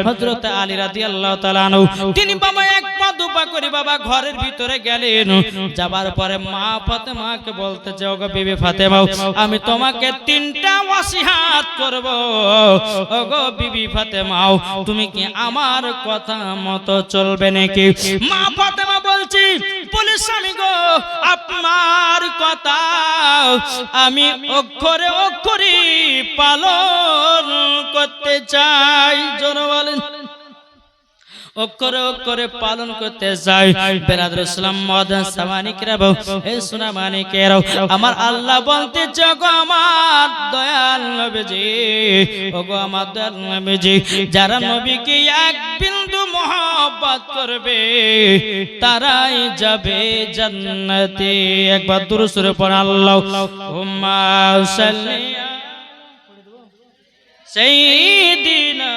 হযরত আলী রাদিয়াল্লাহু তাআলা আনহু তিনি বাবা এক পা দুপা করে বাবা ঘরের ভিতরে গেলেন। যাবার পরে মা ফাতেমাকে বলতেছে, ওগো বিবি ফাতেমা, আমি তোমাকে তিনটা ওয়াসিয়াত করব। ওগো বিবি ফাতেমা, তুমি কি আমার কথা মতো চলবে নাকি? মা ফাতেমা বলছি, বলিস আমি গো, আপনার কথা আমি অক্ষরে অক্ষরে পালন করতে চাই। জোরে বলেন, অক্ষরে অক্ষরে পালন করতে চাই। বেরাদর ইসলাম মহাদান সামানিকরাও, এই সোনা মানিকেরাও, আমার আল্লাহ বলতেছে, ওগো আমার দয়াল নবীজি, ওগো আমার দয়াল নবীজি, যারা নবীকে এক বিন্দু মহব্বত করবে তারাই যাবে জান্নাতে। একবার দুরূদ সুরে পড়ে আল্লাহুম্মা সাল্লি সাইয়্যিদিনা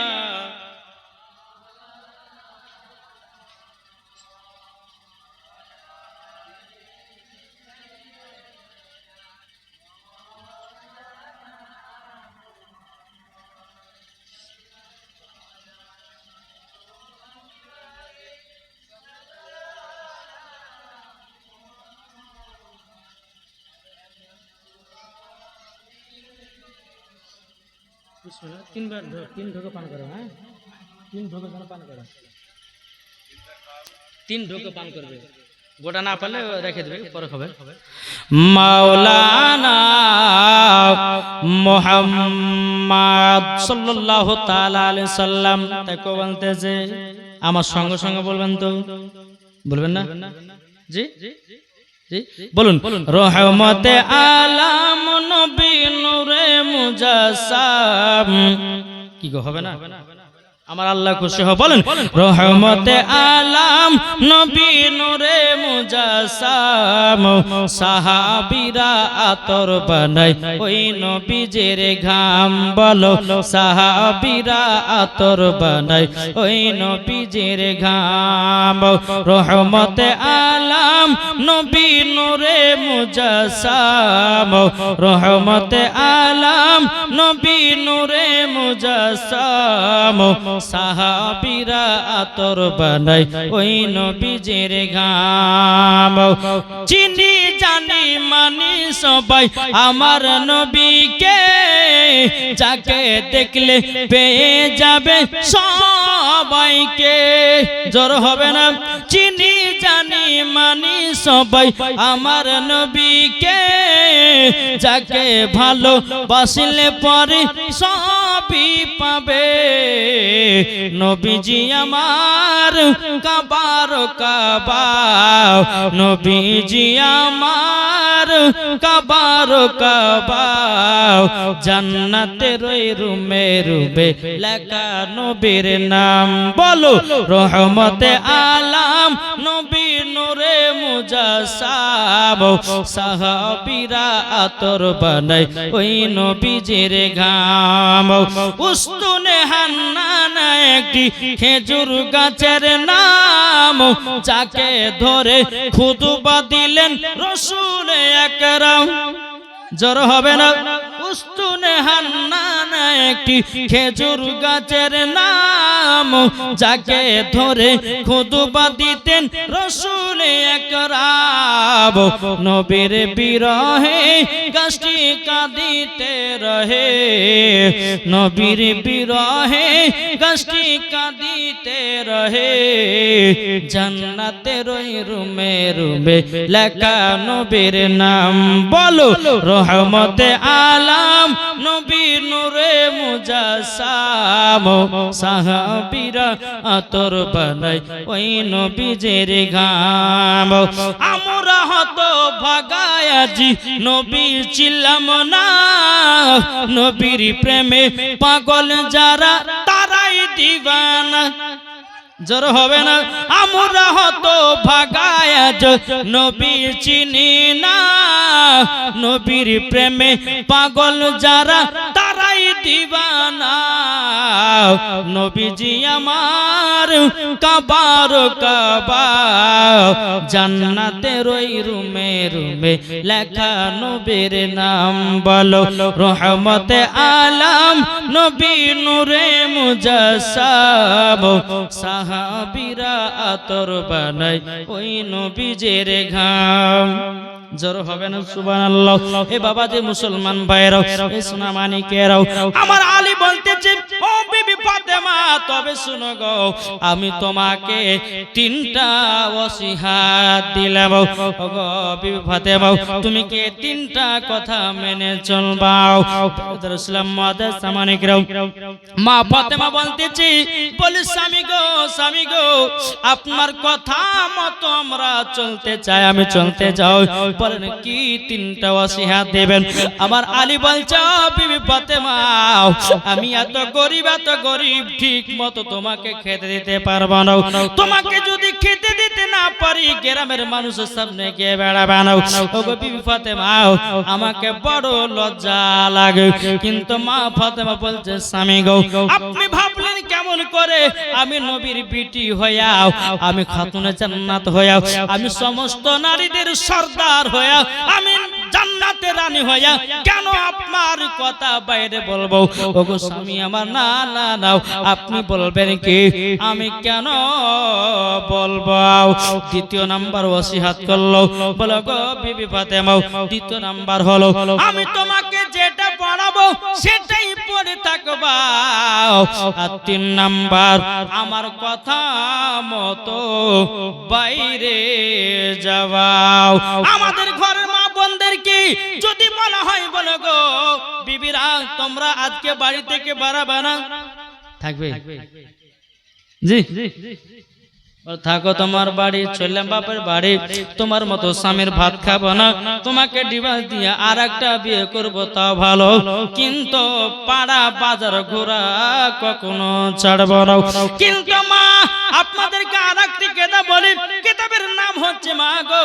তিন ঢোকে পান করো। হ্যাঁ, তিন ঢোকে পান করো, তিন ঢোকে পান করবে, গোটা না পারলে রেখে দেবে, পরে খাবে। মাওলানা মুহাম্মদ সাল্লাল্লাহু তাআলা আলাইহি সাল্লাম তাকে বলতেছে, আমার সঙ্গে সঙ্গে বলবেন তো, বলবেন না? জি জি বলুন। রহমতে আলাম নবী নূরে মুজাসসাম। কি গো, হবে না? আমার আল্লাহ খুশি হবে, বলেন। রহমতে আলাম নবী নূরে মুজাসসাম, সাহাবীরা আতর বানায় ওই নবীজের ঘাম। বলো, সাহাবীরা আতর বানায় ওই নবীজের ঘাম। রহমতে আলাম নবী নূরে মুজাসসাম, রহমতে আলাম নবী নূরে মুজাসসাম, সাহাবীরা আতর বানায় ওই নবীজের ঘাম। চিনি জানি মানি সবাই আমার নবীকে, যাকে দেখলে পেয়ে যাবে সবাইকে। জোর হবে না? চিনি জানি মানি সবাই আমার নবীকে, যাকে ভালোবাসলে পরে সবই পাবে। নবীজি আমার কাবার কাবা, নবীজি আমার কাবার কাবা, জান্নাতের ওই রুমে রুমে লেখা নবীর নাম। বলো, রহমতে আলাম নবী নূরে মুজাসসাম, সাহাবীরা আতর বানায় ওই নবীজের ঘাম। উস্তুনে হান্নানা একটি খেজুর গাছের নাম, যাকে ধরে খুতবা দিলেন রাসূল আকরাম। জোর হবে না? উস্তুনে হান্নানা একটি খেজুর গাছের নাম, যাকে ধরে খুতবা দিতেন রাসূল আকরাম। নবীর বিরহে গাছটি কাঁদিতে রহে, নবীর বিরহে গাছটি কাঁদিতে রহে, জান্নাতের ওই রুমে রুমে লেখা নবীর নাম। বলো, রহমতে আলাম নবী নূরে মুজাসসাম, সাহাবীরা আতর বানায় ওই নবীজের ঘাম। আমরা হত ভাগায় আজি নবী ছিলাম না, নবীর প্রেমে পাগল যারা তারাই দিওয়ানা। জোর হবে না? আমরা হত ভাগায় নবী চিনি না, নবীর প্রেমে পাগল যারা তারাই নাই দিবানা নবীজি আমার কাবার কাবা জান্নাতের ওই রুমে রুমে লেখা নবীর নাম বলো রহমতে আলম নবী নূরে মুজাসসাম সাহাবীরা আতর বানায় ওই নবীজের ঘাম জোর হবে না সুবহানাল্লাহ এ বাবা যে মুসলমান ভাইরাও এ সোনা মানিকেরাও আমার আলী বলতেছে ও বিবি ফাতেমা তবে শুনো গো আমি তোমাকে তিনটা ওসিয়াত দিলাম ও গো বিবি ফাতেমা তুমি কি তিনটা কথা মেনে চলবা রাসূলুল্লাহ মুহাদ্দাস মানিকেরাও মা ফাতেমা বলতেছে বলে স্বামী গো আপনার কথা মতো আমরা চলতে চাই আমি চলতে যাও বলেন কি তিনটা ওসিয়াত দেবেন আমার আলী বলছে বিবি ফাতেমা আমি এত গরিব ঠিক মতো তোমাকে খেতে দিতে পারবো না তোমাকে যদি খেতে দিতে না পারি গ্রামের মানুষের সামনে গিয়ে বেড়াবে না ওগো বিবি ফাতেমা আমাকে বড় লজ্জা লাগে কিন্তু মা ফাতেমা বলছে স্বামী গো আপনি ভাবলেন কেমন করে আমি নবীর বিটি হইয়া আমি খাতুনে জান্নাত হইয়া আমি সমস্ত নারীদের সর্দার হইয়া আমি জান্নাতের রানী হইয়া কেন আপনার কথা বাইরে বলবো ওগো স্বামী আমার না আপনি বলবেন কি আমি কেন বলবো দ্বিতীয় নাম্বার ওসিয়াত করলো বলো গো বিবি ফাতেমা দ্বিতীয় নাম্বার হলো আমি তোমাকে যেটা পড়াবো সেটাই পড়ে থাকবা আর তিন নাম্বার আমার কথা মতো বাইরে যাও আমাদের ঘরের মা বোনদের কি যদি বলা হয় বলো গো বিবিরা তোমরা আজকে বাড়ি থেকে বেরাবে না থাকবে জি থাকো তোমার বাড়ি চললাম বাপের বাড়ি তোমার মতো স্বামীর ভাত খাবো না তোমাকে ডিভোর্স দিয়ে আরেকটা বিয়ে করবো তাও ভালো কিন্তু পাড়া বাজার ঘোরা কখনো ছাড়বো না কিন্তু মা আপনাদেরকে আরেকটি কিতাব বলি কিতাবের নাম হচ্ছে মা গো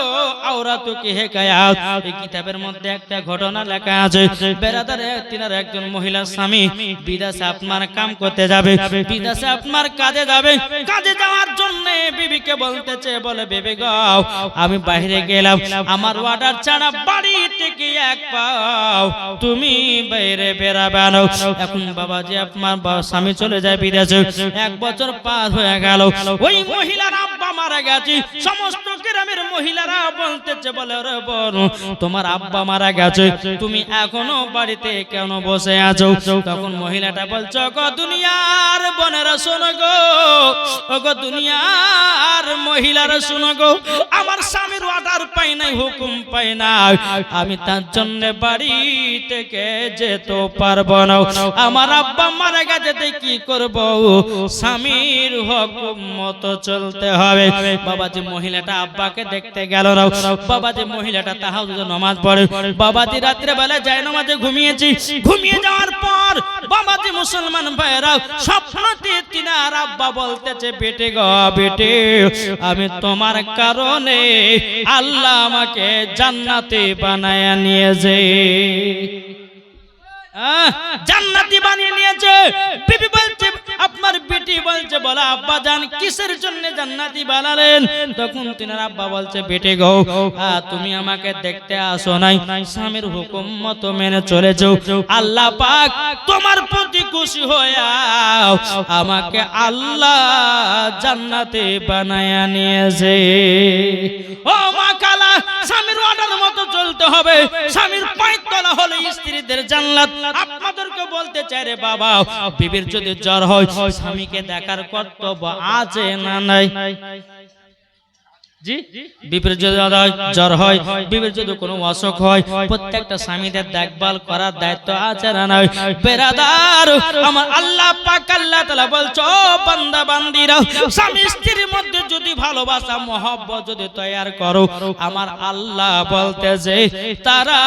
আওরাতুকি হিকায়াত এই কিতাবের মধ্যে একটা ঘটনা লেখা আছে বেরাদারে তিনার একজন মহিলা স্বামী বিদেশে আপনার কাম করতে যাবে বিদেশে আপনার কাজে যাবে কাজে যাওয়ার জন্য বিবিকে বলতেছে বলে বেবি গো আমি বাইরে গেলাম আমার অর্ডার ছাড়া বাড়ি থেকে এক পাও তুমি বাইরে বেরাবে না এখন বাবাজি আপনার স্বামী চলে যায় বিদেশে এক বছর পার হয়ে গেল ওই মহিলার আব্বা মারা গেছে সমস্ত গ্রামের মহিলারা বলতেছে বলে রে বোন তোমার আব্বা মারা গেছে তুমি এখনো বাড়িতে কেন বসে আছো তখন মহিলাটা বলছে গো দুনিয়ার বোনেরা শোনো গো ওগো দুনিয়ার মহিলারা শোনো গো আমার স্বামীর অর্ডার পাই নাই হুকুম পাই না আমি তার জন্য বাড়ি থেকে যেতে পারবো না আমার আব্বা মারা গেছে কি করব স্বামীর হুকুম মতো চলতে হবে বাবাজি মহিলাটা আব্বাকে দেখতে গেল না বাবাজি মহিলাটা তাহাজ্জুদ নামাজ পড়ে বাবাজি রাত্রে বেলা যায় নামাজে ঘুমিয়ে যাওয়ার পর বাবাজি মুসলমান ভাইরা স্বপ্নতে তিনার আব্বা বলতেছে বেটে গো বেটে আমি তোমার কারণে আল্লাহ আমাকে জান্নাতে বানায়া নিয়েছে জান্নাতি বানিয়ে নিয়েছে বিবি বলছে আপনার বেটি বলছে বলা আব্বা জান কিসের জন্য জান্নাতি বানালেন তখন তিনার আব্বা বলছে বেটে গো তুমি আমাকে দেখতে আসো নাই স্বামীর হুকুম মতো মেনে চলেছো আল্লাহ পাক তোমার প্রতি খুশি হয়ে আমাকে আল্লাহ জান্নাতে বানায়া নিয়েছে ও মা কালা স্বামীর অর্ডার মতো চলতে হবে স্বামীর পায়ের তলা হলো স্ত্রীদের জান্নাত আপনাদেরকে বলতে চাই রে বাবা বিবির যদি জ্বর হয় স্বামীকে দেখার কর্তব্য আছে না নাই জি বিবির যদি জ্বর হয় বিবির যদি কোনো অসুখ হয় প্রত্যেকটা স্বামীদের দেখভাল করার দায়িত্ব আছে না নাই বেরাদার আমার আল্লাহ পাক আল্লাহ তাআলা বলছো বান্দা বান্দিরা স্বামী স্ত্রীর মধ্যে যদি ভালোবাসা মহব্বত যদি তৈরি করো আমার আল্লাহ বলতেছে তারা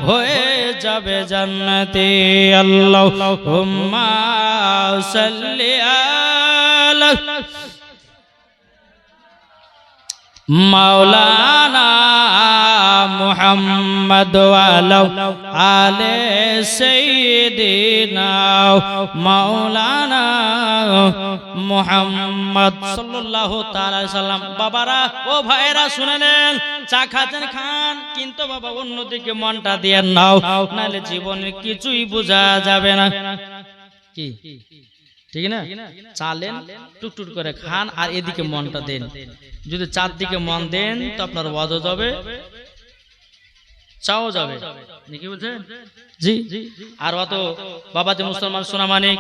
হয়ে যাবে জান্নাতি আল্লাহুম্মা সাল্লি আলা মাওলানা মুহাম্মদ ওয়ালা আলে সাইয়্যিদিনা মাওলানা মুহাম্মদ সাল্লাল্লাহু তাআলা আলাইহি সাল্লাম। বাবারা ও ভাইরা শুনে নেন, চা খাচ্ছেন খান, কিন্তু বাবা অন্যদিকে মনটা দিয়ে নাও, নাহলে জীবনের কিছুই বোঝা যাবে না। কি ঠিক না? চালেন টুকটুক করে খান আর এদিকে মনটা দেন। যদি চারদিকে মন দেন তো আপনার ওয়াজও যাবে, চাও যাবে। কি বলছেন? জি। আর অত বাবা যে মুসলমান সোনা মানে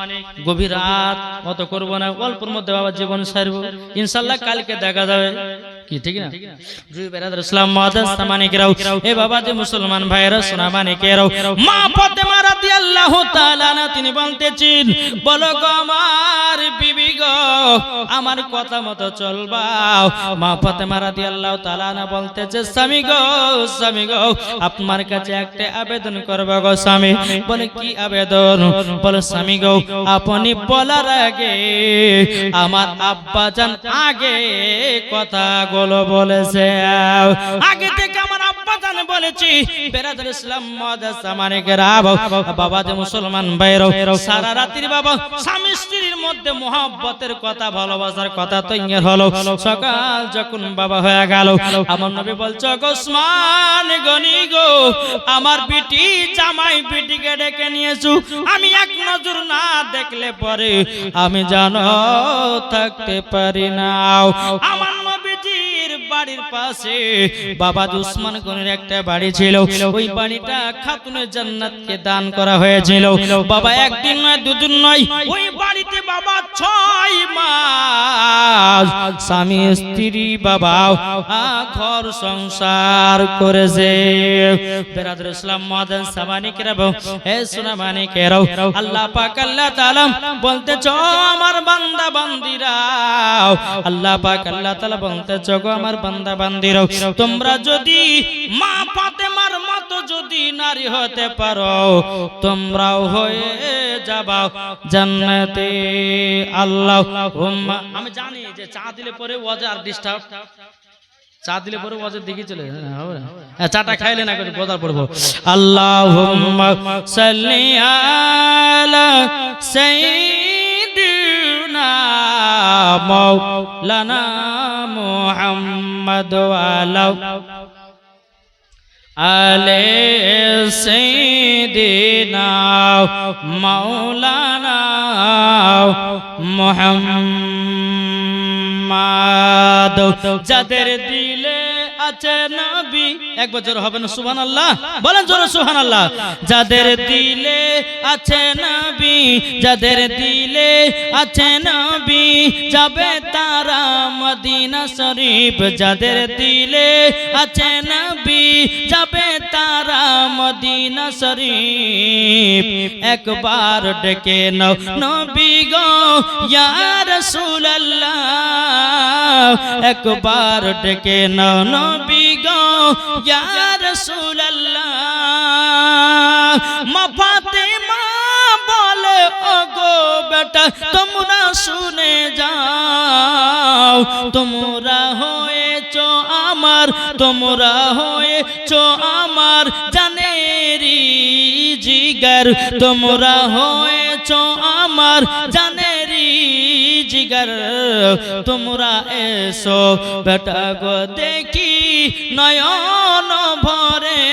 গভীর রাত অত করবো না, অল্পের মধ্যে বাবা জীবন সারবো ইনশাল্লাহ, কালকে দেখা যাবে। কি ঠিক না? ইসলাম মানিকেরাও, এ বাবা যে মুসলমান ভাইরা সোনা মানিকেরাও, মা ফাতেমা রাদিয়াল্লাহু তাআলা আনহা তিনি বলতেছেন, বলো গো আমার বিবি গো, আমার কথা মতো চলবা। মা ফাতেমা রাদিয়াল্লাহু তাআলা আনহা বলতেছে, স্বামী গো, স্বামী গো, আপনার কাছে একটা আবেদন করব গো স্বামী। বলে কি আবেদন? বলে স্বামী গো, আপনি বলার আগে আমার আব্বা জান আগে কথাগুলো বলেছে, আগে থেকে আমার আব্বা জান বলেছি। বেরাদুল ইসলাম মাদ্রাসা মানিকেরা, বাবা যে মুসলমান ভাইরা, সারা রাত্রি বাবা স্বামী স্ত্রীর মধ্যে মহব্বতের কথা, ভালোবাসার কথা তৈরি হলো। সকাল যখন বাবা হয়ে গেল, আমার নবী বলছে, ওসমান গনি গো, আমার বিটি জামাই বিটিকে ডেকে নিয়েছো, আমি এক নজর না দেখলে পরে আমি জানো থাকতে পারি না। আমার নবীজির বাড়ির পাশে বাবা উসমান গনির একটা বাড়ি ছিল, ওই বাড়িটা খাতুনে জান্নাতকে দান করা হয়েছিল। বাবা একদিন নয় দুদিন নয়, ওই বাড়িতে বাবা 6 মাস স্বামী স্ত্রী বাবা ঘর সংসার করেছে। বেরাদুল ইসলাম মাদ্রাসা মানিকেরা, হে সোনা মানিকেরা, আল্লাহ পাক আল্লাহ তাআলা বলতেছ আমার বান্দা বান্দিরা, আল্লাহ পাক আল্লাহ তাআলা বলতেছ গো আমার বান্দা বান্দিরা, তোমরা যদি মা ফাতেমার মতো যদি নারী হতে পারো, তোমরাও হয়ে যাবা জান্নাতে। আল্লাহুম্মা। আমি জানি যে চা দিলে পরে ওয়াজ আর ডিস্টার্ব, চা দিলে পরে ওয়াজের দিকে চলে চাটা খাইলে না করে বদার পড়বো। আল্লাহুম্মা সাল্লি আলা সাইয়্যিদিনা মাওলানা মুহাম্মদ ওয়ালা আলে সাইয়্যিদিনা মাওলানা মুহাম্মদ। যাদের দিলে আছে নবী, এক বছর হবে না সুবহানাল্লাহ, বলেন জোরে সুবহানাল্লাহ। যাদের দিলে আছে নবী, যাদের দিলে আছে নবী, যাবে তারা মদিনা শরীফ। যাদের দিলে আছে নবী, যাবে তারা মদিনা শরীফ। একবার ডেকে নাও নবী গো ইয়া রাসূলুল্লাহ, একবার ডেকে নাও নবী গো ইয়া রাসূলুল্লাহ। মা ফাতেমা বলে ওগো বেটা তোমরা শুনে যাও, তোমরা হয়েছো আমার, তোমরা হয়েছো আমার জানেরি জিগার, তোমরা হয়েছো আমার জানেরি জিগার। তোমরা এসো বেটা গো দেখি নয়ন ভরে,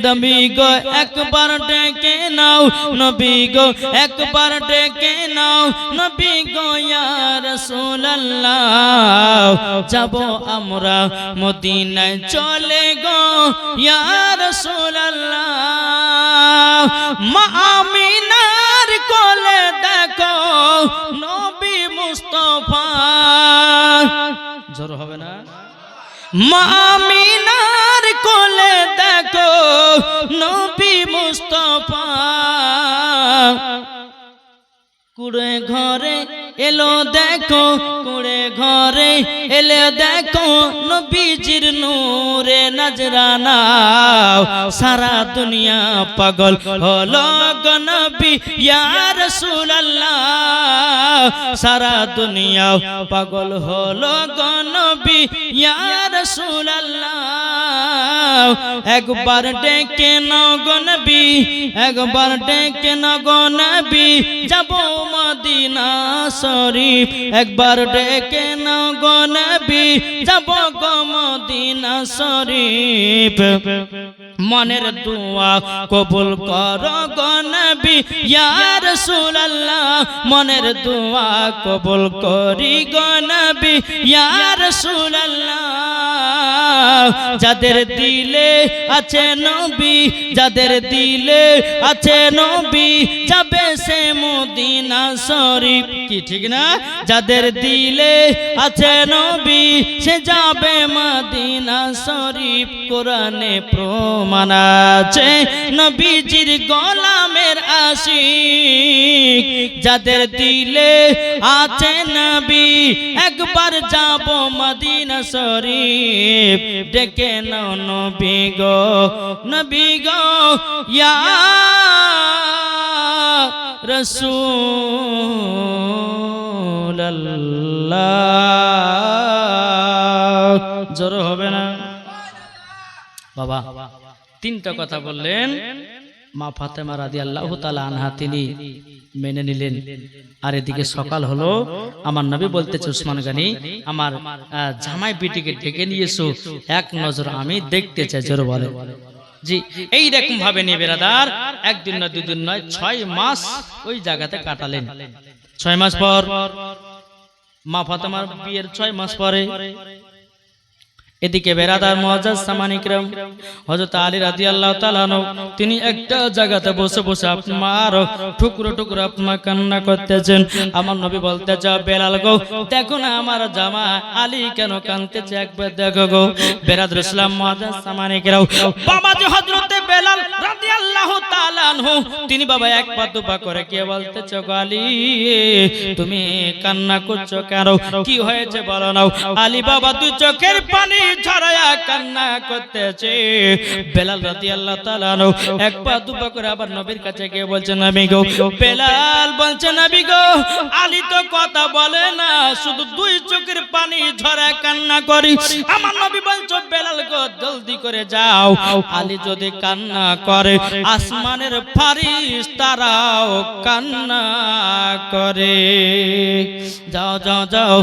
নবী গো একবার ডেকে নাও, নবী গো একবার ডেকে নাও, নবী গো ইয়া রাসূলুল্লাহ। যাব আমরা মদিনায় চলে গো ইয়া রাসূলুল্লাহ। মা আমিনার কোলে দেখো নবী মুস্তাফা, জোর হবে না? মা আমিনার কোলে দেখো নবী মুস্তাফা। কুড়ে ঘরে এলো দেখো, কুড়ে ঘরে এলে দেখো নবীজির নূরে নজরানা। সারা দুনিয়া পাগল হলো গো নবী ইয়া রাসূলুল্লাহ। সারা দুনিয়া পাগল হলো গো নবী ইয়া রাসূলুল্লাহ একবার ডেকে নাও গো নবী একবার ডেকে নাও গো নবী যাব মদিনা শরীফ একবার ডেকে নাও গো নবী যাব গো মদিনা শরীফ মনের দোয়া কবুল করো গো নবী ইয়া রাসূলুল্লাহ মনের দোয়া কবুল করি গো নবী ইয়া রাসূলুল্লাহ যাদের দিলে আছে নবী যাদের দিলে আছে নবী যাবে সে মদিনা শরীফ কি ঠিক না যাদের দিলে আছে নবী সে যাবে মদিনা শরীফ কোরআনে প্রমাণ আছে নবীজির গোলামের আশিক যাদের দিলে আছে নবী একবার যাব মদিনা শরীফ ডেকে নাও নবী গো ইয়া রাসূলুল্লাহ জোর হবে না বাবা তিনটা কথা বললেন মা ফাতেমা রাদিয়াল্লাহু তাআলা আনহা তিনি মেনে নিলেন আর এদিকে সকাল হলো আমার নবী বলতেছে উসমান গনি আমার জামাই বিটিকে ডেকে নিয়েছো এক নজর আমি দেখতে চাই জোরে বলে জি এই রকম ভাবে নিয়ে বেরাদার একদিন না দুই দিন নয় 6 মাস ওই জায়গাতে কাটালেন 6 মাস পর মা ফাতেমার বিয়ের 6 মাস পরে এদিকে বেরাদার মুআজ্জাজ সামানিকরাম হযরত আলী রাদিয়াল্লাহু তাআলা তিনি একটা জায়গাতে বসে বসে আপনার টুকরো টুকরো আপনার কান্না করতেছেন আমার নবী বলতে যা বেলাল গো দেখো না আমার জামা আলী কেন কাঁদতেছে একবার দেখো গো বেরাদার ইসলাম মুআজ্জাজ সামানিকরাম বাবাজি হযরতে বেলাল রাদিয়াল্লাহু তাআলা আনহু তিনি বাবা এক পা দুপা করে কে বলতেছে গো আলী তুমি কান্না করছো কেন কি হয়েছে বলো না আলী বাবা তুই চোখের পানি ঝরায়া কান্না করতেছে বেলাল রাদিয়াল্লাহু তাআলা এক পা দুপা করে আবার নবীর কাছে গিয়ে বলছে নবী গো বেলাল বলছে নবী গো আলী তো কথা বলে না শুধু দুই চোখের পানি ঝরায়া কান্না করি আমার নবী বলছে বেলাল গো জলদি করে যাও আলী যদি কান্না করে আসমানের ফেরেশতারাও কান্না করে যাও যাও যাও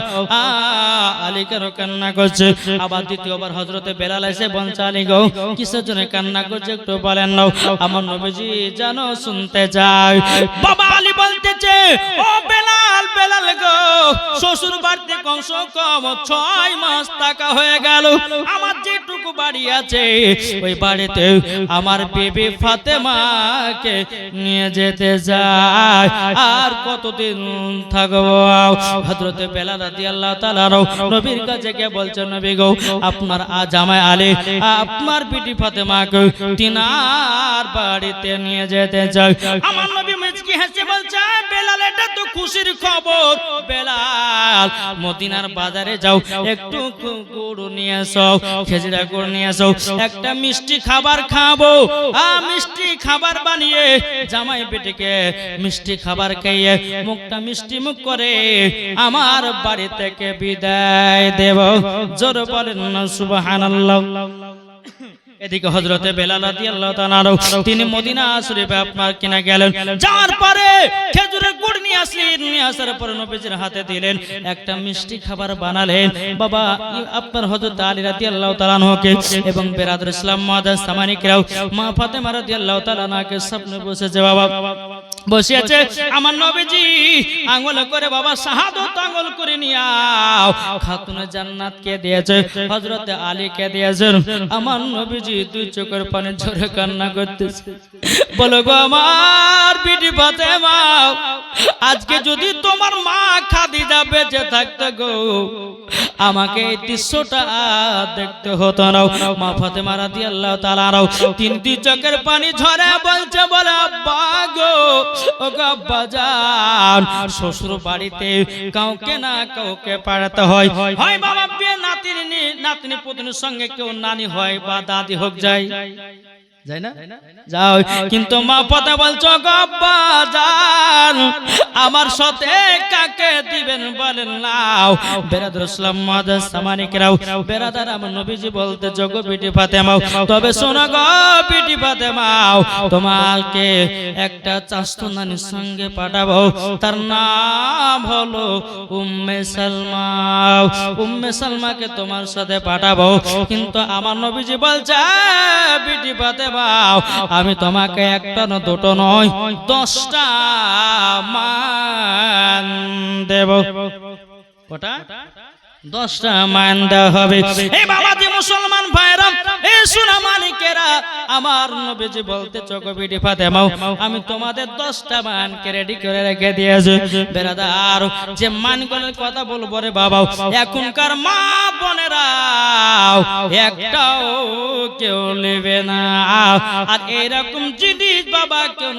আলী কেন কান্না করছে আবার দ্বিতীয়বার হযরতে বেলাল এসে বলছে আলী গো কিসের জন্য কান্না করছে একটু বলেন না আমার নবীজি জানো শুনতে চাই বাবা আলী বলতেছে ও বেলাল বেলাল গো শ্বশুর বাড়িতে কমস কম 6 মাস থাকা হয়ে গেল আমার যেটুকু বাড়ি আছে ওই বাড়িতে আমার বিবি ফাতেমাকে নিয়ে যেতে চাই আর কতদিন থাকবো হযরতে বেলাল রাদিয়াল্লাহু তাআলা নবীর কাছে গিয়ে বলছেন নবী গো আপনার জামাই আলী আপনার বিটি ফাতেমাকে তিনার বাড়িতে নিয়ে যেতে চাই আমার নবী মুচকি হেসে বলছে বেলাল এটা তো খুশির খবর বেলাল মদিনার বাজারে যাও একটু গুড় নিয়ে এসো খেজুরা গুড় নিয়ে এসো একটা মিষ্টি খাবার খাবো মিষ্টি খাবার বানিয়ে জামাই বেটিকে মিষ্টি খাবার খাইয়ে মুখটা মিষ্টি মুখ করে আমার বাড়ি থেকে বিদায় দেব জোর বলেন না সুবহানাল্লাহ এদিকে হযরতে বেলাল রাদিয়াল্লাহু তাআলা তিনি মদিনা শরীফে আপনার কিনা গেলেন যাওয়ার পরে খেজুরের গুড় নিয়ে আসলেন নিয়ে আসার পরে নবীজির হাতে দিলেন একটা মিষ্টি খাবার বানালেন বাবা আপনার হযরত আলী রাদিয়াল্লাহু তাআলা আনহুকে এবং বেরাদর ইসলাম মুআজ্জাজ সামানিকরাও মা ফাতেমা রাদিয়াল্লাহু তাআলা আনহাকে সামনে বসেছে বাবা বসে আছে আমার নবীজি আঙ্গুল করে বাবা শাহাদাত আঙ্গুল করে নিয়াও খাতুনে জান্নাত কে দিয়েছে হযরতে আলী কে দিয়েছেন আমার নবীজি দুই চোখের পানি ঝরে কান্না করতেছে বলো গো আমার বিটি ফাতেমা আজকে যদি তোমার মা খাদিজা বেঁচে থাকতো গো আমাকে এই দৃশ্যটা দেখতে হতো না মা ফাতেমা রাদিয়াল্লাহু তাআলা তিনটি চোখের পানি ঝরে বলছে বলে আব্বা গো ও গো আব্বা জান শ্বশুর বাড়িতে কাউকে না কাউকে পাঠাতে হয় হয় বাবা বিয়ে নাতিনি পুতনির সঙ্গে কেউ নানি হয় বা দাদি হোক যায় যাই না যাও, কিন্তু মা পতা বলছো গব্বা জান আমার সাথে কাকে দিবেন বলেন নাও। বেরাদার ইসলাম মাদার সামানিকরাও বেরাদার আমার নবীজি বলতে জগো বিটি ফাতেমাও, তবে শোনো গো বিটি ফাতেমাও, তোমাকে একটা চাস্তো নানির সঙ্গে পাঠাবো, তার নাম হলো উম্মে সালমা। উম্মে সালমাকে তোমার সাথে পাঠাবো, কিন্তু আমার নবীজি বলছে বিটি ফাতেমাও আমি তোমাকে একটা না দুটো নয় 10টা মান দেব। কটা? 10টা মান দেওয়া হবে। এই বাবাজি মুসলমান ভাইরা, এই সোনা মানিকেরা, আমার নবীজি বলতে চোখো বিটি ফাতেমাও আমি তোমাদের 10টা মানকে রেডি করে রেখে দিয়েছি। বেরাদার যে মানগুলোর কথা বলবো রে বাবা, এখনকার মা বোনেরা একটাও কেউ নেবে না। আর এরকম জিনিস বাবা কেন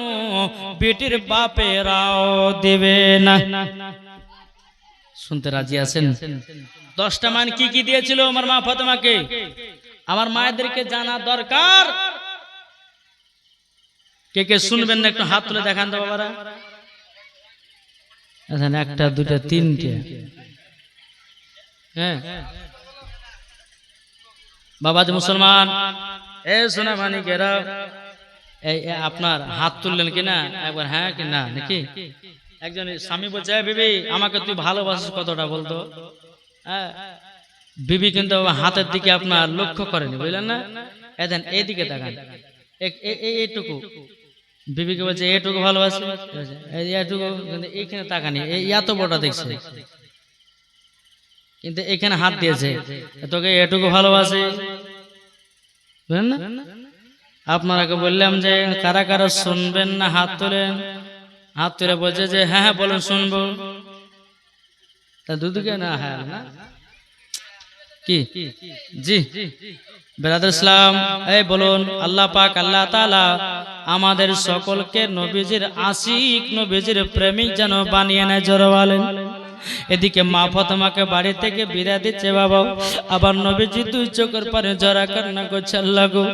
বিটির বাপেরাও দেবে না। শুনতে রাজি আছেন? 10টা মান কি কি দিয়েছিল আমার মা ফাতেমাকে? আমার মায়েদেরকে জানা দরকার। কে কে শুনবেন না একটু হাত তুলে দেখান তো বাবারা। একটা দুটা তিনটে, হ্যাঁ বাবা যে মুসলমান এ সোনা মানিকেরা, এই আপনার হাত তুললেন কিনা একবার? হ্যাঁ কি না নাকি? একজন স্বামী বলছে বিবি আমাকে তুই ভালোবাসিস কতটা বলতো? বিবি কিন্তু হাতের দিকে আপনার লক্ষ্য করেনি, বুঝলেন না? এদেন এইদিকে দেখান, এইটুকু বিবিকে বলছে এইটুকু ভালোবাসি, এইটুকু এইখানে তাকানি, এত বড়টা দেখছে কিন্তু এখানে হাত দিয়েছে, তোকে এটুকু ভালোবাসে, বুঝলেন না? আপনারাকে বললাম যে কারা কারা শুনবেন না হাত তোলেন। হাত তুলে বলছে যে হ্যাঁ হ্যাঁ বলুন শুনবো। তা দুদিকে না হ্যাঁ না কি জি বেরাদার ইসলাম এই বলুন আল্লাহ পাক আল্লাহ তাআলা আমাদের সকলকে নবীজির আশিক নবীজির প্রেমিক যেন বানিয়ে নেয়। জোরে বলেন। এদিকে মা ফাতেমাকে বাড়ি থেকে বিদায় দিচ্ছে বাবা, আবার নবীজি দুই চোখের পানি জরা কান্না করছে আল্লাহ গো,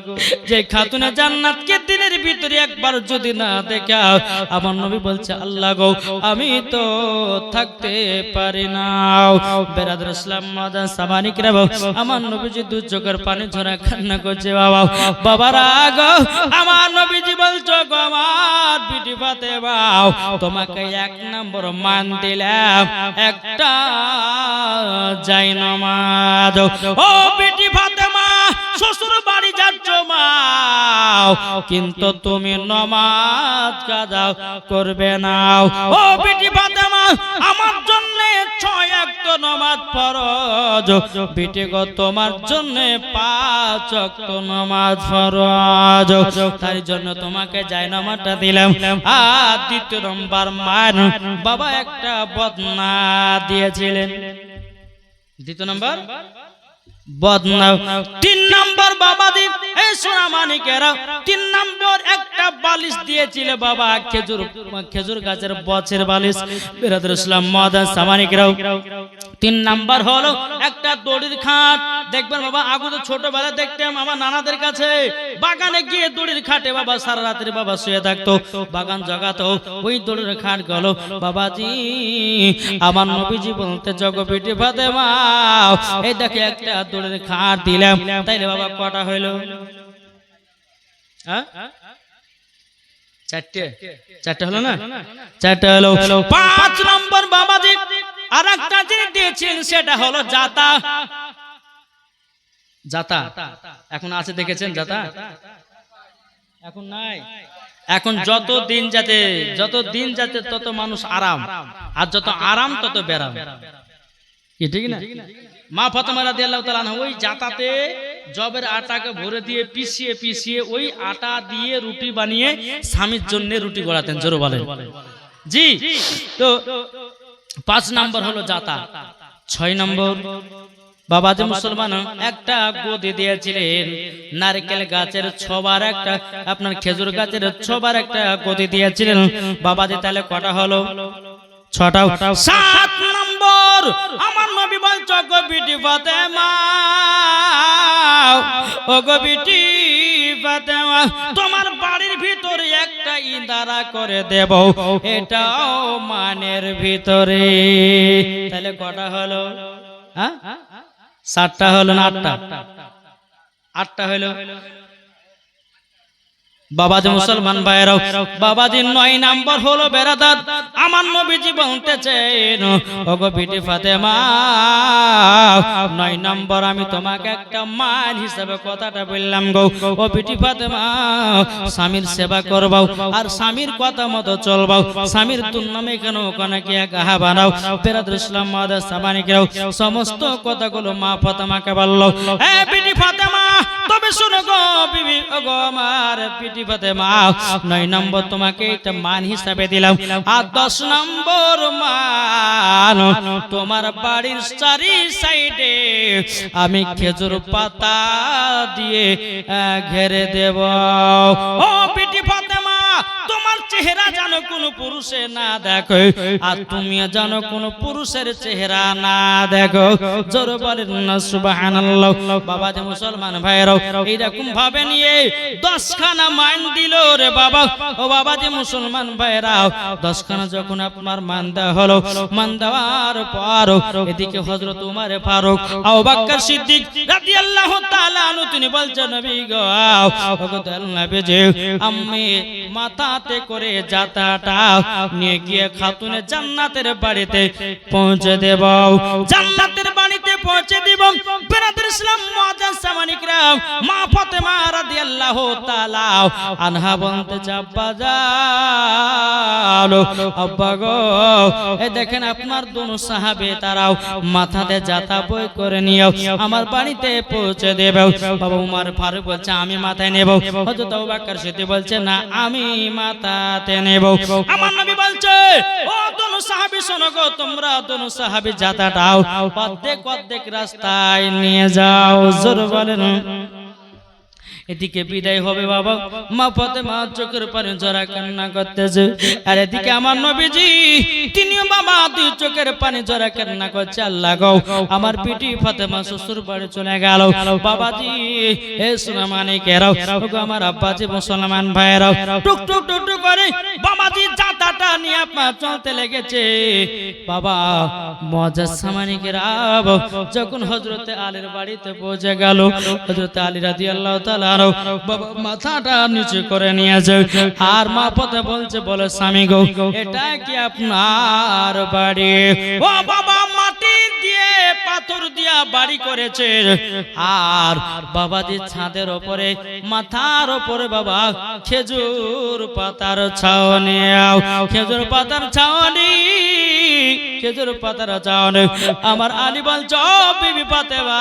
যে খাতুনে জান্নাতকে দিনের ভিতরে একবার যদি না দেখা, আমার নবী বলছে আল্লাহ গো আমি তো থাকতে পারি না। বেরাদার ইসলাম মাদার সামানিকরা আমার নবীজি দুই চোখের পানি জরা কান্না করছে বাবা। বাবারা গো আমার নবীজি বলছো গো আমার বিটি ফাতেমা তোমাকে 1 নম্বর মান দিলাম, একটা জায়নামাজ। ও বিটি ফাতেমা শ্বশুর বাড়ি যাচ্ছ মা, কিন্তু তুমি নামাজ কাজা করবে না। ও বিটি ফাতেমা আমার জন্য 6 ওয়াক্ত নামাজ ফরজ, বিটি গো তোমার জন্য 5 ওয়াক্ত নামাজ ফরজ, তাই জন্য তোমাকে জায়নামাজটা দিলাম। আর 2 নম্বর মান বাবা একটা বদনা দিয়েছিলেন। 2 নম্বর বদনা। 3 নম্বর বাবা দি এই সোনা মানিকেরা 3 নম্বর একটা বালিশ দিয়েছিল বাবা, খেজুর গাছের বছের বালিশ। বেরাদার ইসলাম মাদার সামানিকেরা 3 নাম্বার হলো একটা দড়ির খাট। দেখবেন বাবা আগে তো ছোটবেলা দেখতাম আমার নানাদের কাছে বাগানে গিয়ে দড়ির খাটে বাবা সারা রাত্রি বাবা শুয়ে থাকতো, বাগান জগাতো, ওই দড়ির খাট গেল বাবাজি আমার নবীজি বলতে জগো বিটি ফাতেমা এই দেখে একটা দড়ির খাট দিলাম, তাইলে বাবা কটা হইলো? হ্যাঁ 4টে হলো না? 4টে হলো। 5 নম্বর বাবাজি আর একটা জিনিস দিয়েছেন, সেটা হলো জাতা। জাতা এখন আছে দেখেছেন? জাতা এখন নাই। এখন যত দিন যাতে তত মানুষ আরাম, আর যত আরাম তত বেরাম, কি ঠিক না? মা ফাতেমা রাদিয়াল্লাহু তাআলা আনহা ওই জাতাতে জবের আটাকে ভরে দিয়ে পিষিয়ে ওই আটা দিয়ে রুটি বানিয়ে স্বামীর জন্য রুটি গড়াতেন। জোরে বলেন জি। তো 5 নম্বর হলো জাতা। 6 নম্বর বাবাজি মুসলমান একটা গদি দিয়েছিলেন, নারকেল গাছের ছোবার একটা, আপনার খেজুর গাছের ছোবার একটা গদি দিয়েছিলেন বাবাজি। তাহলে কটা হলো? 6টা। 7 নম্বর আমার নবী বলছো গো বিটি ফাতেমা, ও গো বিটি ফাতেমা ফাতেমা তোমার বাড়ির ভিতরে একটা ইদারা করে দেব, এটাও মানের ভিতরে। তাহলে কটা হলো? হ্যাঁ, 7টা হলো না 8টা? 8টা হলো। বাবাজি মুসলমান ভাইরাও, বাবাজি 9 নাম্বার হলো বেরাদাত আমার নবীজি বলতেছেন, ওগো বিটি ফাতেমা 9 নাম্বার আমি তোমাকে একটা মান হিসাবে কথাটা বললাম গো। ও বিটি ফাতেমা স্বামীর সেবা করবাও আর স্বামীর কথা মতো চলবাও, স্বামীর তুলনামে কেন ওখানে কি গাহা বানাও। বেরাদর ইসলাম মাদার সামানিকেও সমস্ত কথাগুলো মা ফাতেমাকে বলল। এ বিটি ফাতেমা তবে শুনো গো বিবি, ওগো আমার বিটি ফাতেমা 9 নম্বর তোমাকে একটা মান হিসাবে দিলাম, আর 10 নম্বর মান তোমার বাড়ির চারি সাইডে আমি খেজুর পাতা দিয়ে ঘেরে দেব। ও বিটি ফাতেমা তোমার চেহারা যেন কোনো পুরুষে না দেখো, আর তুমি যেন কোনো পুরুষের চেহারা না দেখো। জোর বলেন না সুবহানাল্লাহ। বাবাজি মুসলমান ভাইরাও এইরকম ভাবে নিয়ে 10খানা মান দিল রে বাবা। ও বাবাজি মুসলমান ভাইরাও 10খানা যখন আপনার মান দেওয়া হলো, মান দেওয়ার পর এদিকে হযরত উমর ফারুক আবু বকর সিদ্দিক রাদিয়াল্লাহু তাআলা আনহু তিনি বলছেন, নবী গো ওগো নবীজি আমি মাথাতে করে যাতাটা নিয়ে গিয়ে খাতুনে জান্নাতের বাড়িতে পৌঁছে দেব, জান্নাতের বাড়িতে পৌঁছে দেব। বেরাদর ইসলাম মুআজ্জাজ সামানিকরাম মা ফাতেমা রাদিয়াল্লাহু তাআলা আনহা বলতে চাব্বা যাও আব্বা গো, এই দেখেন আপনার দুনো সাহাবে তারাও মাথাতে যাতা বই করে নিও, আমার বাড়িতে পৌঁছে দেব। বাবা উমর ফারুক বলছে আমি মাথায় নেব, হযরত আবু বকর সিদ্দিক বলছে না আমি মাথাতে নেব। আমার নবী বলছে ও দুনো সাহাবী শোনো গো, তোমরা দুনো সাহাবী যাতাটাও অর্ধেক রাস্তায় নিয়ে যাও। জোর বলেন। এদিকে বিদায় হবে বাবা, মা ফাতেমা চোখের পানি জরা কান্না করতেছে, আর এদিকে আমার নবীজি তিনিও বাবা দুই চোখের পানি জরা কান্না করছে। আল্লাহ গো আমার বিটি ফাতেমা শ্বশুর বাড়ি চলে গেল। বাবাজি হে সোনা মানিকেরাও, ওগো আমার আব্বাজি মুসলমান ভাইরাও টুক টুক টুক টুক করে বাবাজি জাতাটা নিয়ে আপনার চলতে লেগেছে। বাবা মুআজ্জাজ সামানিকেরাও যখন হযরতে আলীর বাড়িতে পৌঁছে গেল, হযরতে আলী রাদিয়াল্লাহু তাআলা বাবা মাথাটা নিচে করে নিয়েছে, আর মা পথে বলছে বলে স্বামী গো এটা কি আপনার বাড়ি? ও বাবা মাটি দিয়ে পাথর দিয়া বাড়ি করেছে, আর বাবাজি ছাদের উপরে মাথার উপরে বাবা খেজুর পাতার ছাউনি, খেজুর পাতার ছাউনি, খেজুর পাতার ছাউনি। আমার আলী বলছে ও বিবি ফাতেমা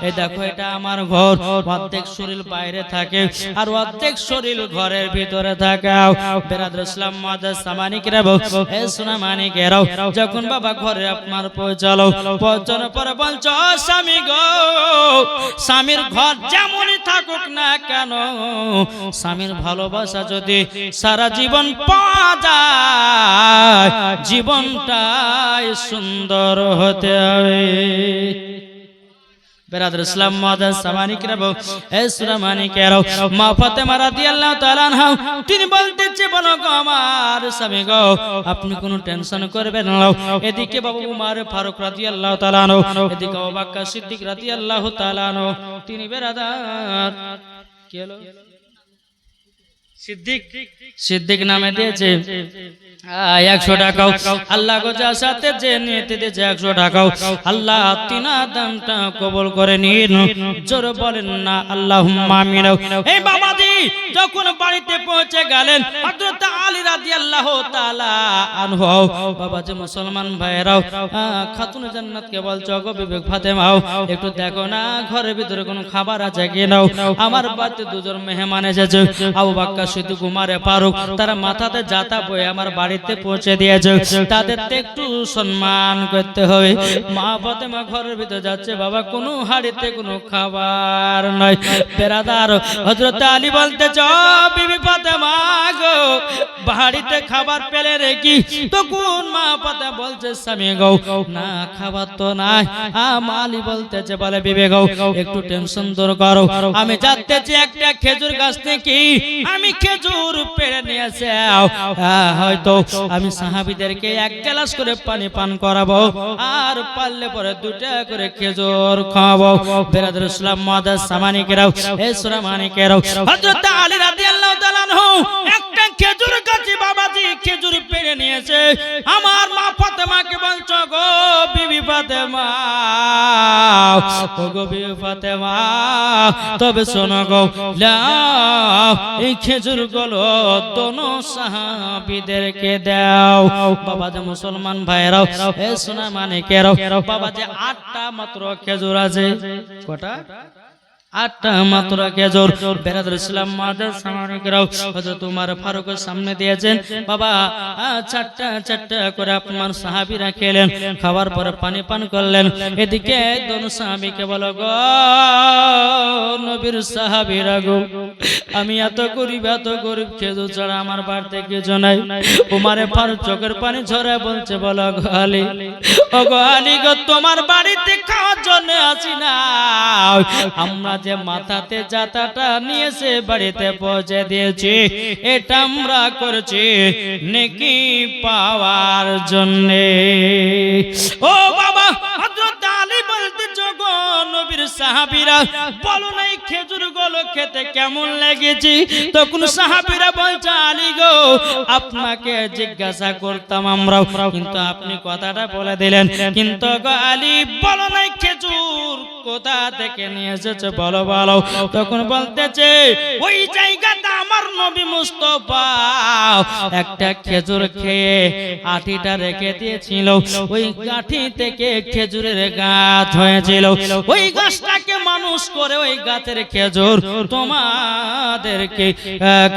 এই দেখো এটা আমার ঘর, অর্ধেক শরীর বাইরে থাকে আর অর্ধেক শরীর ঘরের ভিতরে থাকে। বেরাদর ইসলাম মুআজ্জাজ সামানিকরাও এ সোনা মানিকেরাও যখন বাবা ঘরে আপনার পৌঁছালো, পৌঁছানোর পরে বলছো স্বামী গো স্বামীর ঘর যেমনই থাকুক না কেন, স্বামীর ভালোবাসা যদি সারা জীবন পাওয়া যায় জীবনটাই সুন্দর হতে হবে। বেরাদর ইসলাম মুআজ্জাজ সামানিকরাও এ সোনা মানিকেরাও মা ফাতেমা রাদিয়াল্লাহু তাআলা আনহা তিনি বলতেছে বলো গো আমার স্বামী গো আপনি কোনো টেনশন করবেন না। এদিকে বাবা উমর ফারুক রাদিয়াল্লাহু তাআলা আনহু, এদিকে আবু বকর সিদ্দিক রাদিয়াল্লাহু তাআলা আনহু তিনি বেরাদার কি হলো সিদ্দিক নামে দিয়েছে 100 টাকাও। আল্লাহ গো যার সাথে যে নিতে দিয়েছে 100 টাকাও আল্লাহ তিনার দামটা কবুল করে নিন। জোরে বলেন না আল্লাহুম্মা আমিন। এই বাবাজি যখন বাড়িতে পৌঁছে গেলেন হযরত আলী রাদিয়াল্লাহু তাআলা আনহু, বাবাজি মুসলমান ভাইরাও খাতুনে জান্নাতকে বলছো গো বিবি ফাতেমা একটু দেখো না ঘরের ভিতরে কোনো খাবার আছে কিনা, আমার বাড়িতে দুজন মেহমান এসেছে। আবু বকর সিদ্দিক উমর ফারুক তারা মাথাতে যাতা বয়ে আমার বাড়ি বাড়িতে পৌঁছে দিয়েছে, তাদের একটু সম্মান করতে হবে। মা ফাতেমা ঘরের ভিতরে যাচ্ছে, বাবা কোনো হাড়িতে কোনো খাবার নাই। বেরাদার হযরত আলী বলতেছে, ও বিবি ফাতেমা গো, বাড়িতে খাবার পেলে নাকি? তখন মা ফাতেমা বলছে, স্বামী গো না, খাবার তো নাই। আলী বলতেছে, বলে বিবি গো একটু টেনশন দূর করো, আমি যাচ্তেছি একটা খেজুর গাছ থেকে আমি খেজুর পেড়ে নিয়ে আসি, হয়তো আমি সাহাবীদেরকে এক গ্লাস করে পানি পান করাবো, আর পারলে পরে 2টা করে খেজুর খাওয়াবো। বেরাদর ইসলাম মুআদ্দাস সামানিকেরাও, এ সূরা মানিকেরাও, হযরত আলী রাদিয়াল্লাহু তাআলা আনহু একটা খেজুর গাছে বাবাজি খেজুর পেড়ে নিয়েছে। আমার মা ফাতেমাকে বলছো, গো বিবি ফাতেমা, ও গো বিবি ফাতেমা, তবে শোনো গো, এই খেজুর গুলো দোনো সাহাবীদেরকে দাও। বাবা যে মুসলমান ভাইরাও, এ সোনা মানিকেরাও, বাবা যে 8টা মাত্র খেজুর আছে। কটা? 8টা মাত্র খেজুর। বেরাদর ইসলাম মুআদ্দাস সামানিকেরাও, হযরত উমর ফারুকের সামনে দিয়েছেন। বাবা 4টা করে আপনার সাহাবীরা খেলেন, খাওয়ার পরে পানি পান করলেন। এদিকে দোনো সাহাবীকে বলো, গো নবীর সাহাবীরা গো, আমি এত গরিব খেজুর ছাড়া আমার বাড়িতে কিছু নাই। উমরে ফারুক চোখের পানি ঝরে বলছে, বলো গো আলী, ও গো আলী গো, তোমার বাড়িতে খাওয়ার জন্য আসি না, আমরা যে মাথাতে জাতাটা নিয়েছে বাড়িতে পৌঁছে দিয়েছি, এটা আমরা করছি নেকি পাওয়ার জন্য। ও বাবা, হযরত আলী বলতে, গো নবীর সাহাবীরা বলো না এই খেজুর গুলো খেতে কেমন লেগেছে? তখন সাহাবীরা বলছে, আলী গো, আপনাকে জিজ্ঞাসা করতাম আমরাও, কিন্তু আপনি কথাটা বলে দিলেন। কিন্তু গো আলী, বলো না খেজুর কোথা থেকে নিয়ে এসেছে, বলো বলো। তখন বলতেছে, ওই জায়গাটা আমার নবী মুস্তাফা একটা খেজুর খেয়ে আঠিটা রেখে দিয়েছিল, ওই কাঠি থেকে খেজুরের গাছ হয়েছিল, ওই গাছটাকে মানুষ করে ওই গাছের খেজুর তোমাদেরকে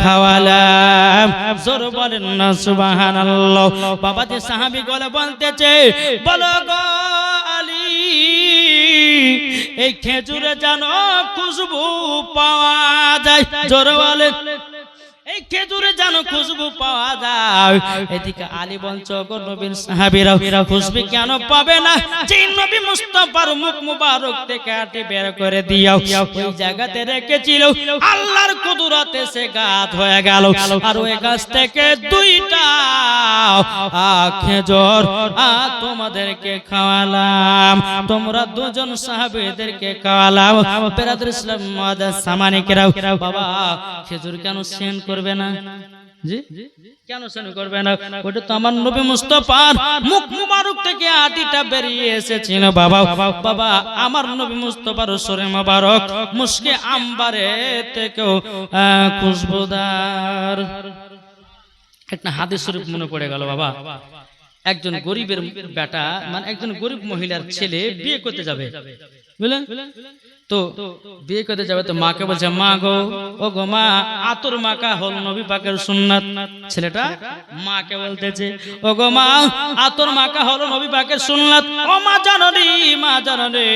খাওয়ালাম। জোর বলেন না সুবহানাল্লাহ। বাবা যে সাহাবী গলে বলতেছে, বলো গো আলী, এই খেজুরে জানো খুশবু পাওয়া যায়? জোর বলেন, এই খেজুরে জানো খুশবু পাওয়া যায়? এদিকে আলী বলছো, গো নবীর সাহাবীরা খুশবু কেন পাবে না? যে নবী মুস্তাফার মুখ মুবারক থেকে আটি বের করে দিও, ওই জায়গাতে রেখেছিল, আল্লাহর কুদরতে সে গাছ হয়ে গেল, আর ওই গাছ থেকে 2টা খেজুর তোমাদেরকে খাওয়ালাম, তোমরা 2জন সাহাবীদেরকে খাওয়ালাম। বেরাদর ইসলাম মুআদ্দাস সামানিকেরাও, বাবা খেজুর কেন সেন করবে না? জি কেন সেন করবে না? ওটা তো আমার নবী মুস্তাফার মুখ মুবারক থেকে আটিটা বেরিয়ে এসেছিল। বাবা বাবা, আমার নবী মুস্তাফার শরীর মুবারক মুশকে আম্বারে থেকেও খুশবুদার। একটা হাদিস শরীফ মনে পড়ে গেল বাবা। একজন গরিবের বেটা, মানে একজন গরিব মহিলার ছেলে বিয়ে করতে যাবে, বুঝলেন তো? বিয়ে করতে যাবে তো মাকে বলছে, মা গো, ও গো মা, আতর মাখা হল নবী পাকের সুন্নাত। ছেলেটা মাকে বলতেছে, ও গো মা, আতর মাখা হল নবী পাকের সুন্নাত। ও মা জাননি, মা জাননি,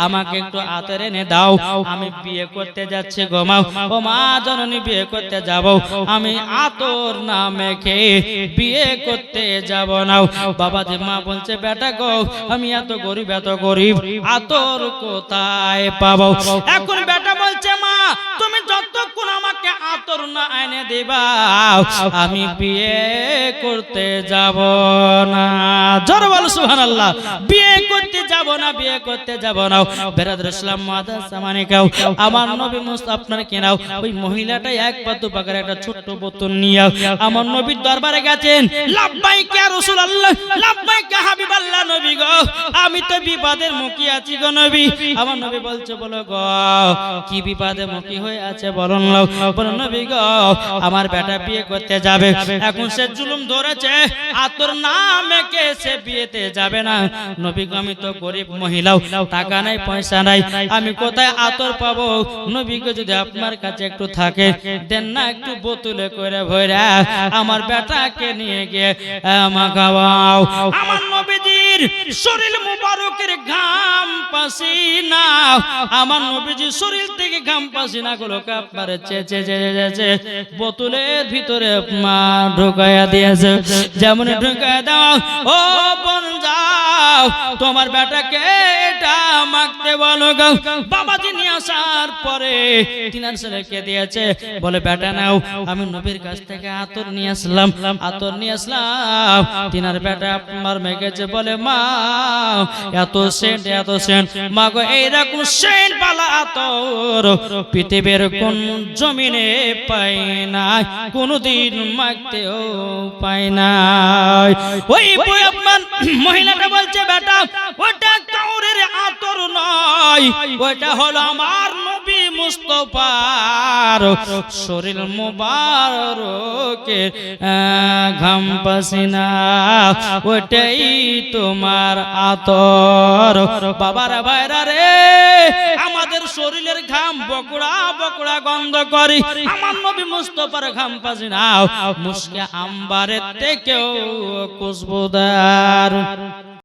আমাকে একটু আতর এনে দাও, আমি বিয়ে করতে যাচ্ছি গো মা। ও মা জাননি, বিয়ে করতে যাব, আমি আতর না মেখে বিয়ে করতে যাব না। বাবা যে মা বলছে, বেটা গো, আমি এত গরিব আতর কোথায় পাবো? এখন বেটা বলছে, মা তুমি যতক্ষণ আমাকে আতর না এনে দিবা, আমি বিয়ে করতে যাব না। জোরে বল সুবহানাল্লাহ। বিয়ে করতে যাব না, বিয়ে করতে যাব না। বেরাদর ইসলাম মুআদ্দাস সামানিকেরাও, আমার নবী মুস্তাফা আপনার কেনাও, ওই মহিলাটা 1 পা 2 পাকের একটা ছোট্ট বোতল নিয়ে আমার নবীর দরবারে গেছেন। লাব্বাইক ইয়া রাসূলুল্লাহ, লাব্বাইক ইয়া হাবিবাল্লাহ, নবী গো আমি তো বিপদের মুখে আছি গো নবী। আমার নবী বলছে বলো গো কি বিপদে মুখী হয়ে আছে বলুন নাও। বলো নবী গো আমার বেটা বিয়ে করতে যাবে, এখন সে জুলুম ধরেছে আতর না মেখে সে বিয়েতে যাবে না। নবী গো আমি তো গরিব মহিলাও, টাকা নাই পয়সা নাই, আমি কোথায় আতর পাবো? নবী গো যদি আপনার কাছে একটু থাকে দেন না, একটু বোতলে করে ভরা আমার বেটাকে নিয়ে গিয়ে মাখাও। আমার নবীজির শরীর মুবারকের ঘাম পাসিনা, আমার নবীজির শরীর থেকে ঘাম পাসিনা গুলোকে আপনার চেচে বোতলের ভিতরে মা ঢুকাইয়া দিয়েছে। যেমন ঢুকাইয়া দাও ও বোন যাও তোমার বেটাকে এটা মাখতে বলো গো। বাবাজি নিয়ে আসার পরে তিনার ছেলেকে দিয়েছে, বলে বেটা নাও আমি নবীর কাছ থেকে আতর নিয়ে আসলাম, আতর নিয়ে আসলাম। তিনার বেটা আপনার মেঘেছে, বলে মা এত সেন্ট এত সেন্ট, মা গো এইরকম সেন্ট পালা আতর পৃথিবীর কোন জমিনে পাই নাই, কোনদিন মাখতেও পাই নাই। ওই বই আপনার মহিলাটা বলছে বেটা ওটা কাউরের আতর নয়, ওটা হলো আমার নবী মুস্তাফার শরীর মুবারকের ঘাম পাসিনা, ওটাই তোমার আতর। বাবার ভাইরা রে আমাদের শরীরের ঘাম বকড়া বকড়া গন্ধ করে, আমার নবী মুস্তাফার ঘাম পাসিনা মুস্কে আম্বারের থেকেও খুশবুদার।